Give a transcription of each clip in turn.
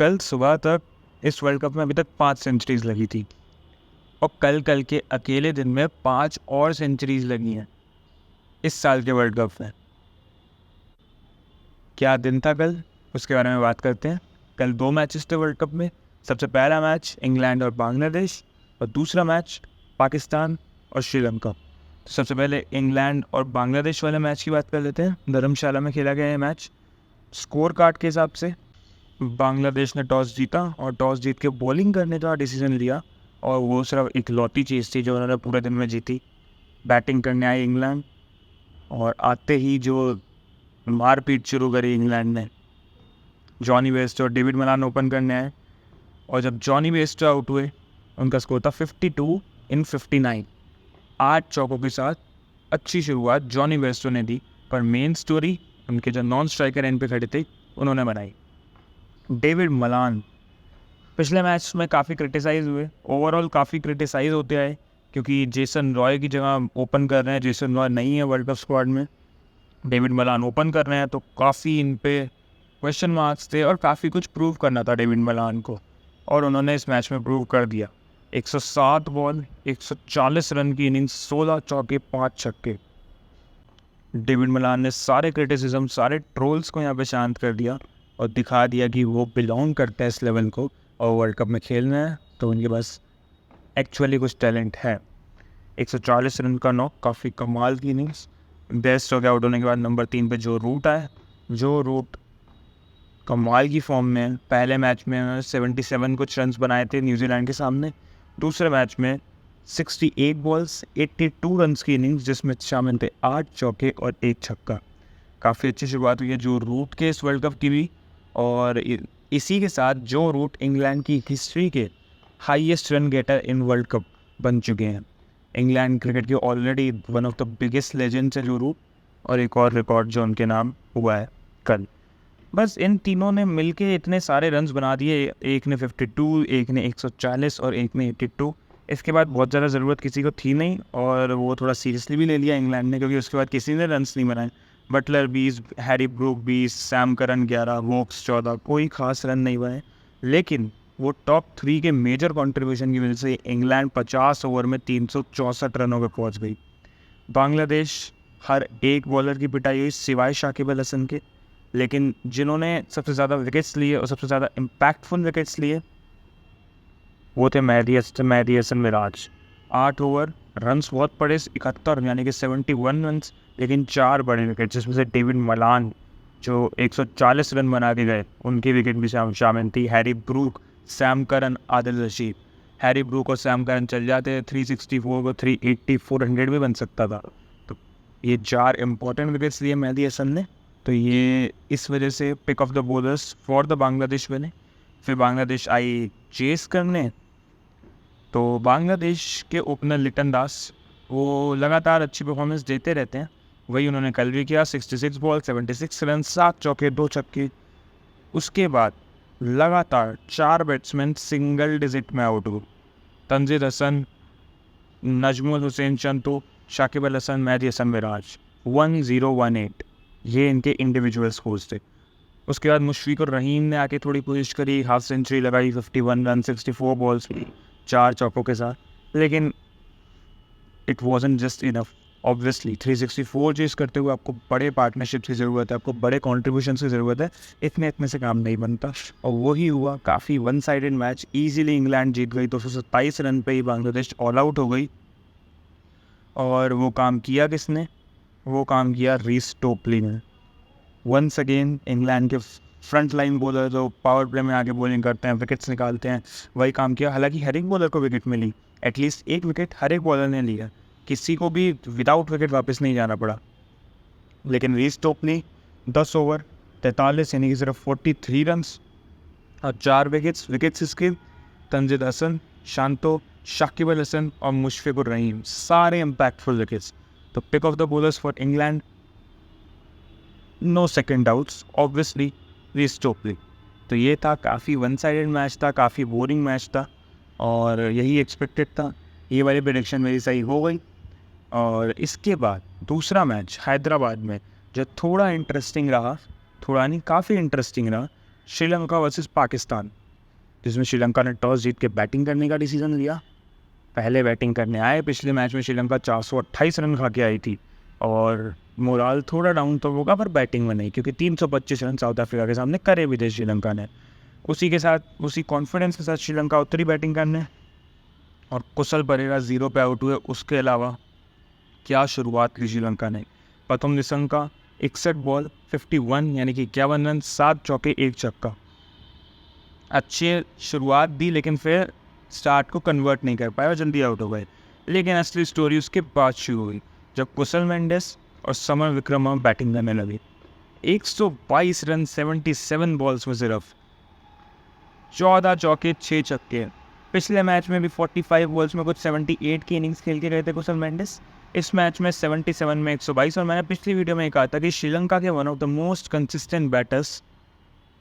कल सुबह तक इस वर्ल्ड कप में अभी तक 5 सेंचुरीज लगी थी और कल के अकेले दिन में 5 और सेंचुरीज लगी हैं इस साल के वर्ल्ड कप में। क्या दिन था कल, उसके बारे में बात करते हैं। कल 2 मैचेस थे वर्ल्ड कप में। सबसे पहला मैच इंग्लैंड और बांग्लादेश और दूसरा मैच पाकिस्तान और श्रीलंका। तो सबसे पहले इंग्लैंड और बांग्लादेश वाले मैच की बात कर लेते हैं। धर्मशाला में खेला गया है मैच। स्कोर कार्ड के हिसाब से बांग्लादेश ने टॉस जीता और टॉस जीत के बॉलिंग करने का डिसीजन लिया और वो सिर्फ इकलौती चीज़ थी जो उन्होंने पूरे दिन में जीती। बैटिंग करने आई इंग्लैंड और आते ही जो मारपीट शुरू करी इंग्लैंड ने। जॉनी बेस्टो और डेविड मलान ओपन करने आए और जब जॉनी बेस्टो आउट हुए उनका स्कोर था 52 इन 59। 8 चौकों के साथ अच्छी शुरुआत जॉनी बेस्टो ने दी, पर मेन स्टोरी उनके जो नॉन स्ट्राइकर एंड पे खड़े थे उन्होंने बनाई। डेविड मलान पिछले मैच में काफ़ी क्रिटिसाइज़ हुए, ओवरऑल काफ़ी क्रिटिसाइज़ होते आए क्योंकि जेसन रॉय की जगह ओपन कर रहे हैं। जेसन रॉय नहीं है वर्ल्ड कप स्क्वाड में, डेविड मलान ओपन कर रहे हैं, तो काफ़ी इन पे क्वेश्चन मार्क्स थे और काफ़ी कुछ प्रूव करना था डेविड मलान को और उन्होंने इस मैच में प्रूव कर दिया। 107 बॉल 140 रन की इनिंग्स, 16 चौके 5 छक्के। डेविड मलान ने सारे क्रिटिसिज्म, सारे ट्रोल्स को यहाँ पे शांत कर दिया और दिखा दिया कि वो बिलोंग करते हैं इस लेवल को और वर्ल्ड कप में खेलना है तो उनके पास एक्चुअली कुछ टैलेंट है। 140 रन का नॉक, काफ़ी कमाल की इनिंग्स। बेस्ट हो गया आउट होने के बाद नंबर 3 पे जो रूट आए। जो रूट कमाल की फॉर्म में है। पहले मैच में 77 कुछ रन्स बनाए थे न्यूजीलैंड के सामने। दूसरे मैच में 68 बॉल्स 82 रन्स की इनिंग्स जिसमें शामिल थे 8 चौके और 1 छक्का। काफ़ी अच्छी शुरुआत हुई है जो रूट के इस वर्ल्ड कप की भी और इसी के साथ जो रूट इंग्लैंड की हिस्ट्री के highest run getter in world cup बन चुके हैं। इंग्लैंड क्रिकेट के already one of the biggest legends है जो रूट, और एक और रिकॉर्ड जो उनके नाम हुआ है कल। बस इन तीनों ने मिलके इतने सारे रन्स बना दिए, एक ने 52, एक ने 140 और एक ने 82। इसके बाद बहुत ज़्यादा ज़रूरत किसी को थी नहीं और वो थोड़ा सीरियसली भी ले लिया इंग्लैंड ने क्योंकि उसके बाद किसी ने रन्स नहीं बनाए। Buttler 20, Harry Brook 20, Sam Curran 11, Woakes 14, कोई ख़ास रन नहीं बने। लेकिन वो टॉप 3 के मेजर कंट्रीब्यूशन की वजह से इंग्लैंड 50 ओवर में 364 रनों पर पहुंच गई। बांग्लादेश हर एक बॉलर की पिटाई हुई सिवाय शाकिब अल हसन के, लेकिन जिन्होंने सबसे ज़्यादा विकेट्स लिए और सबसे ज़्यादा इम्पैक्टफुल विकेट्स लिए वो थे मेहदी हसन मिराज। 8 ओवर, रन्स बहुत पड़े 71 यानी कि 71 रन्स, लेकिन 4 बड़े विकेट जिसमें से डेविड मलान जो 140 रन बना के गए उनकी विकेट भी शामिल थी। Harry Brook, Sam Curran, Adil Rashid. Harry Brook और सैम करन चल जाते 364 को 380, 400 भी बन सकता था। तो ये 4 इम्पॉर्टेंट विकेट्स लिए मेहदी हसन ने, तो ये इस वजह से pick of the bowlers for the Bangladesh बने। फिर बांग्लादेश आई चेस करने, तो बांग्लादेश के ओपनर लिटन दास वो लगातार अच्छी परफॉर्मेंस देते रहते हैं, वही उन्होंने कल भी किया। 66 बॉल 76 रन, 7 चौके 2 छक्के। उसके बाद लगातार 4 बैट्समैन सिंगल डिजिट में आउट हुए। तंजीद हसन, नजमुल हुसैन चंतो, शाकिब अल हसन, मेहदी हसन मिराज। 1018 ये इनके इंडिविजुअल स्कोर्स थे। उसके बाद मुशफिकुर रहीम ने आके थोड़ी कोशिश करी, हाफ सेंचुरी लगाई 51 रन 64 बॉल्स में 4 चौकों के साथ, लेकिन it wasn't just enough. Obviously 364 chase करते हुए आपको बड़े पार्टनरशिप की ज़रूरत है, आपको बड़े कॉन्ट्रीब्यूशन की ज़रूरत है। इतने से काम नहीं बनता और वही हुआ। काफ़ी one sided match, easily England जीत गई। 227 रन पे ही बांग्लादेश ऑल आउट हो गई और वो काम किया किसने? वो काम किया रीस टोपली ने। वंस अगेन इंग्लैंड के फ्रंट लाइन बॉलर जो पावर प्ले में आके बॉलिंग करते हैं, विकेट्स निकालते हैं, वही काम किया। हालांकि हर एक बॉलर को विकेट मिली, एटलीस्ट एक विकेट हर एक बॉलर ने लिया, किसी को भी विदाउट विकेट वापस नहीं जाना पड़ा। लेकिन रीस टोपली 10 ओवर 43 यानी कि सिर्फ 43 रन्स और 4 विकेट्स इसके तंजीद हसन, शांतो, शाकिब अल हसन और मुशफिकुर रहीम, सारे इम्पैक्टफुल विकेट्स। तो pick of the bowlers for England, no second doubts, obviously Reece Topley. तो ये था, काफ़ी वन साइडेड मैच था, काफ़ी बोरिंग मैच था और यही एक्सपेक्टेड था। ये वाली प्रेडिक्शन मेरी सही हो गई। और इसके बाद दूसरा मैच हैदराबाद में जो थोड़ा इंटरेस्टिंग रहा, थोड़ा नहीं काफ़ी इंटरेस्टिंग रहा। श्रीलंका वर्सेस पाकिस्तान, जिसमें श्रीलंका ने टॉस जीत के बैटिंग करने का डिसीजन लिया। पहले बैटिंग करने आए। पिछले मैच में श्रीलंका 428 रन खा के आई थी और मोराल थोड़ा डाउन तो होगा, पर बैटिंग में नहीं, क्योंकि 325 रन साउथ अफ्रीका के सामने करे भी थे श्रीलंका ने। उसी कॉन्फिडेंस के साथ श्रीलंका उतरी बैटिंग करने और कुशल परेरा 0 पे आउट हुए। उसके अलावा क्या शुरुआत की श्रीलंका ने। प्रथम निशंका 61 बॉल 51 यानी कि 51 रन, 7 चौके 1 छक्का। अच्छी शुरुआत दी, लेकिन फिर स्टार्ट को कन्वर्ट नहीं कर पाए और जल्दी आउट हो गए। लेकिन असली स्टोरी उसके बाद शुरू हुई, जब कुशल मेंडिस और समर विक्रम बैटिंग करने लगे। 122 रन 77 बॉल्स में सिर्फ 14 चौके 6 छक्के। पिछले मैच में भी 45 बॉल्स में कुछ 78 की इनिंग्स खेल के गए थे कुशल मेंडिस। इस मैच में 77 में 122। और मैंने पिछली वीडियो में कहा था कि श्रीलंका के one of the most consistent batters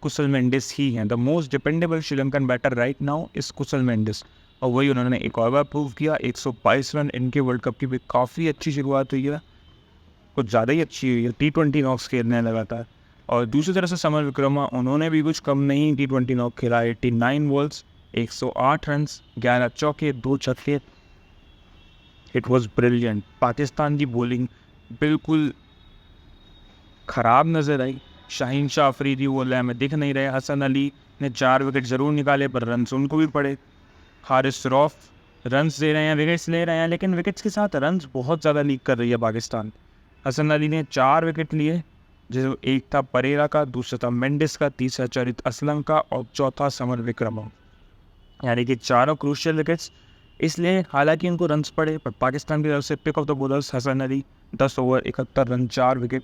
Kusal Mendis ही हैं। The most dependable Sri Lankan batter right now is Kusal Mendis, और वही उन्होंने एक और बार प्रूव किया। 122 रन, इनके वर्ल्ड कप की भी काफ़ी अच्छी शुरुआत हुई है, कुछ ज़्यादा ही अच्छी हुई है। T20 नॉक्स खेलने लगातार। और दूसरी तरफ से समर विक्रमा, उन्होंने भी कुछ कम नहीं T20 नॉक खेला। 89 बॉल्स 108 रन, 11 चौके 2 छक्के। It was brilliant. पाकिस्तान की बॉलिंग बिल्कुल ख़राब नज़र आई। शाहीन शाह अफरीदी वो में दिख नहीं रहे। हसन अली ने 4 विकेट ज़रूर निकाले, पर रन्स उनको भी पड़े। हारिस रौफ रन्स दे रहे हैं, विकेट्स ले रहे हैं, लेकिन विकेट्स के साथ रन्स बहुत ज़्यादा लीक कर रही है पाकिस्तान। हसन अली ने 4 विकेट लिए, जो एक था परेरा का, दूसरा था मेंडिस का, तीसरा चरित असलम का और चौथा समर विक्रम, यानी कि चारों क्रूशियल विकेट्स। इसलिए हालांकि उनको रन्स पड़े, पर पाकिस्तान की तरफ से pick of the bowlers Hasan Ali 10 over 71 run 4 wicket.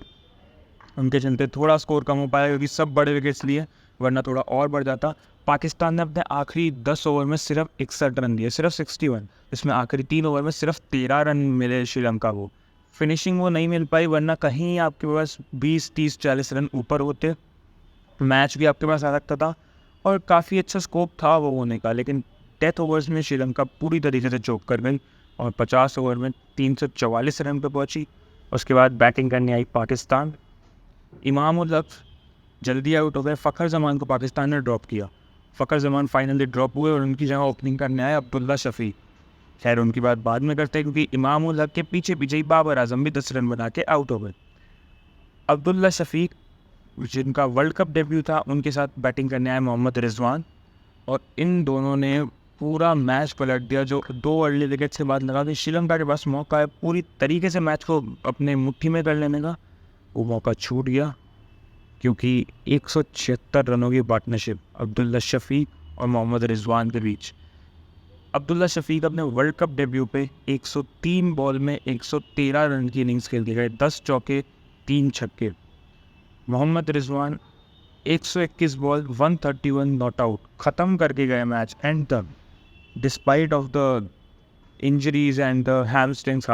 उनके चलते थोड़ा स्कोर कम हो पाया, क्योंकि सब बड़े विकेट्स लिए, वरना थोड़ा और बढ़ जाता। पाकिस्तान ने अपने आखिरी 10 ओवर में सिर्फ 61 रन दिए, सिर्फ 61। इसमें आखिरी 3 ओवर में सिर्फ 13 रन मिले श्रीलंका को। फिनिशिंग वो नहीं मिल पाई, वरना कहीं आपके पास 20, 30, 40 रन ऊपर होते, मैच भी आपके पास आ सकता था और काफ़ी अच्छा स्कोप था वो होने का। लेकिन डेथ ओवर्स में श्रीलंका पूरी तरीके से चौक कर गई और 50 ओवर में 344 रन पर पहुंची। उसके बाद बैटिंग करने आई पाकिस्तान। इमाम उल हक जल्दी आउट हो गए। फ़खर जमान को पाकिस्तान ने ड्रॉप किया। फ़खर जमान फाइनली ड्रॉप हुए और उनकी जगह ओपनिंग करने आए अब्दुल्ला शफी। खैर उनकी बात बाद में करते हैं, क्योंकि इमाम उल हक के पीछे पीछे ही बाबर आजम भी 10 रन बना के आउट हो गए। अब्दुल्ला शफीक, जिनका वर्ल्ड कप डेब्यू था, उनके साथ बैटिंग करने आए मोहम्मद रिजवान, और इन दोनों ने पूरा मैच पलट दिया। जो 2 अर्ली विकेट्स के बाद लगा कि श्रीलंका के पास मौका है पूरी तरीके से मैच को अपने मुट्ठी में कर लेने का, वो मौका छूट गया, क्योंकि 176 रनों की पार्टनरशिप अब्दुल्ला शफीक और मोहम्मद रिजवान के बीच। अब्दुल्ला शफीक अपने वर्ल्ड कप डेब्यू पे 103 बॉल में 113 रन की इनिंग्स खेल के गए, 10 चौके 3 छक्के। Mohammad Rizwan 121 ball 131 not out ख़त्म करके गए मैच एंड तक, despite of the injuries and the hamstrings.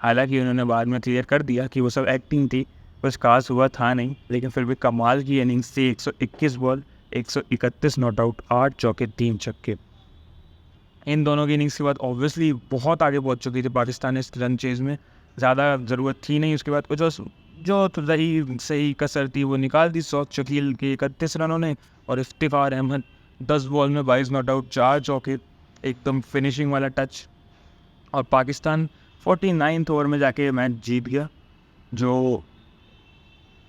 हालांकि उन्होंने बाद में क्लियर कर दिया कि वो सब एक्टिंग थी, कुछ खास हुआ था नहीं, लेकिन फिर भी कमाल की इनिंग्स थी। 121 बॉल 131 नॉट आउट 8 चौके 3 छक्के। इन दोनों की इनिंग्स के बाद ऑब्वियसली बहुत आगे पहुंच चुकी थी पाकिस्तान इस रन चेज में, ज़्यादा ज़रूरत थी नहीं। उसके बाद कुछ जो सही कसर थी वो निकाल दी सौद शकील के 31 रनों ने, और इफ्तिखार अहमद 10 बॉल में 22 नॉट आउट 4 चौके, एकदम फिनिशिंग वाला टच। और पाकिस्तान 49th ओवर में जाके मैच जीत गया, जो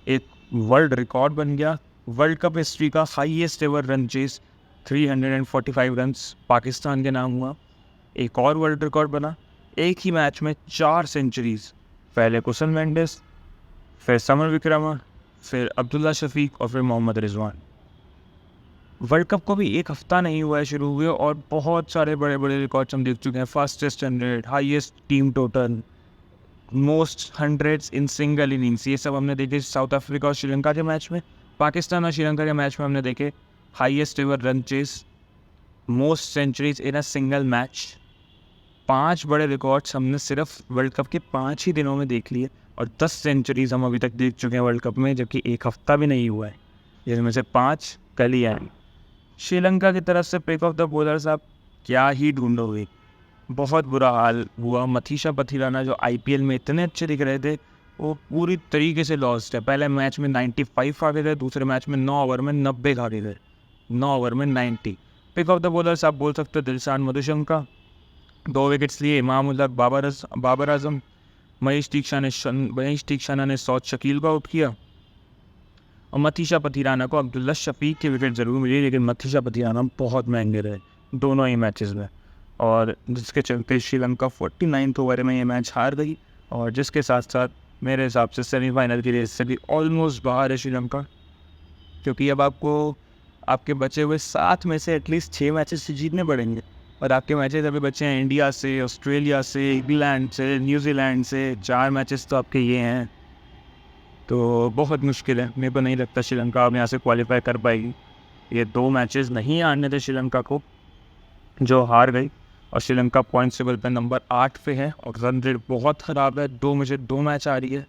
एक वर्ल्ड रिकॉर्ड बन गया। वर्ल्ड कप हिस्ट्री का highest ever run chess 345 runs Pakistan के नाम हुआ। एक और वर्ल्ड रिकॉर्ड बना, एक ही मैच में 4 सेंचुरीज। पहले कुशल मेंडिस, फिर समर विक्रमा, फिर अब्दुल्ला शफीक और फिर मोहम्मद रिजवान। वर्ल्ड कप को भी एक हफ्ता नहीं हुआ है शुरू हुए, और बहुत सारे बड़े बड़े रिकॉर्ड्स हम देख चुके हैं। Fastest 100, highest team total, most 100s in single innings, ये सब हमने देखे साउथ अफ्रीका और श्रीलंका के मैच में। पाकिस्तान और श्रीलंका के मैच में हमने देखे highest ever run chase, most centuries in a single match. 5 बड़े रिकॉर्ड्स हमने सिर्फ वर्ल्ड कप के 5 ही दिनों में देख लिए, और 10 सेंचुरीज हम अभी तक देख चुके हैं वर्ल्ड कप में, जबकि एक हफ्ता भी नहीं हुआ है, जिनमें से 5 कल ही आई। श्रीलंका की तरफ से पिक ऑफ द बॉलर साहब क्या ही ढूंढोगे, बहुत बुरा हाल हुआ। मथीशा पथिराना जो IPL में इतने अच्छे दिख रहे थे, वो पूरी तरीके से लॉस्ट है। पहले मैच में 95 खा गए थे, दूसरे मैच में 9 ओवर में 90 खा गए थे, 9 ओवर में 90। पिक ऑफ द बॉलर्स आप बोल सकते हो दिलशान मधुशंका, 2 विकेट्स लिए। इमाम उल हक, बाबर आजम, महेश तीक्षाना ने सौद शकील को आउट किया, और मथीशा पथिराना को अब्दुल्ला शफीक के विकेट ज़रूर मिली, लेकिन मथीशा पथिराना बहुत महंगे रहे दोनों ही मैचेस में, और जिसके चलते श्रीलंका 49 ओवर में ये मैच हार गई। और जिसके साथ साथ मेरे हिसाब से सेमीफाइनल की रेस से भी ऑलमोस्ट बाहर है श्रीलंका, क्योंकि अब आपको आपके बचे हुए 7 में से एटलीस्ट 6 मैचेस से जीतने पड़ेंगे, और आपके मैचेस अभी बचे हैं इंडिया से, ऑस्ट्रेलिया से, इंग्लैंड से, न्यूजीलैंड से। 4 मैचेस तो आपके ये हैं, तो बहुत मुश्किल है। मेरे को नहीं लगता श्रीलंका अब यहाँ से क्वालिफाई कर पाएगी। ये 2 मैचेस नहीं हारने थे श्रीलंका को, जो हार गई, और श्रीलंका पॉइंट्स टेबल पर नंबर 8 पे है, और रन रेट बहुत ख़राब है। 2 मैच आ रही है,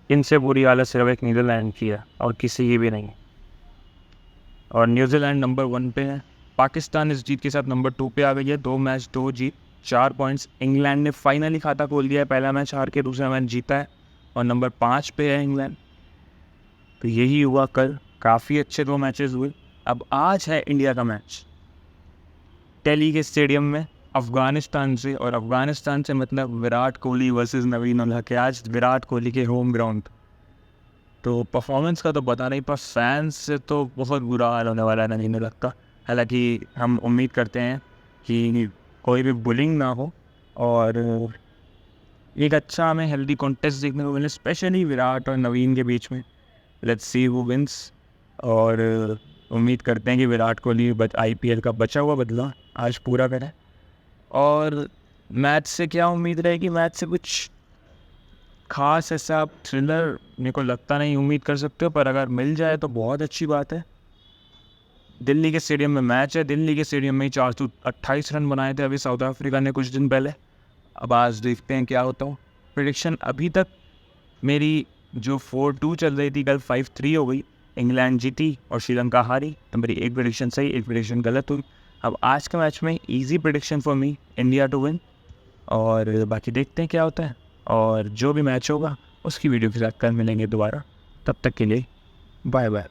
इनसे बुरी हालत सिर्फ एक नीदरलैंड की है और किसी की भी नहीं। और न्यूजीलैंड नंबर 1 पे है। पाकिस्तान इस जीत के साथ नंबर 2 पे आ गई है, 2 मैच 2 जीत 4 पॉइंट्स। इंग्लैंड ने फाइनली खाता खोल दिया है, पहला मैच हार के दूसरा मैच जीता है, और नंबर 5 पे है इंग्लैंड। तो यही हुआ कल, काफ़ी अच्छे 2 मैचेस हुए। अब आज है इंडिया का मैच दिल्ली के स्टेडियम में अफ़गानिस्तान से, और अफ़गानिस्तान से मतलब विराट कोहली वर्सेस नवीन उल हक। आज विराट कोहली के होम ग्राउंड, तो परफॉर्मेंस का तो पता नहीं, पर फैंस से तो बहुत बुरा हाल होने वाला है, नहीं लगता। हालांकि हम उम्मीद करते हैं कि कोई भी बुलिंग ना हो, और एक अच्छा हमें हेल्दी कॉन्टेस्ट देखने को मिले, स्पेशली विराट और नवीन के बीच में। लेट्स सी हू विंस, और उम्मीद करते हैं कि विराट कोहली IPL का बचा हुआ बदला आज पूरा करें। और मैच से क्या उम्मीद रहेगी? मैच से कुछ खास ऐसा थ्रिलर मेरे को लगता नहीं उम्मीद कर सकते हो, पर अगर मिल जाए तो बहुत अच्छी बात है। दिल्ली के स्टेडियम में मैच है, दिल्ली के स्टेडियम में ही 428 रन बनाए थे अभी साउथ अफ्रीका ने कुछ दिन पहले। अब आज देखते हैं क्या होता हूँ। प्रेडिक्शन अभी तक मेरी जो 4-2 चल रही थी, कल 5-3 हो गई। इंग्लैंड जीती और श्रीलंका हारी, तो मेरी एक प्रेडिक्शन सही, एक प्रेडिक्शन गलत हुई। अब आज के मैच में easy prediction for me, India to win, और बाकी देखते हैं क्या होता है। और जो भी मैच होगा उसकी वीडियो के साथ कल मिलेंगे दोबारा। तब तक के लिए बाय बाय।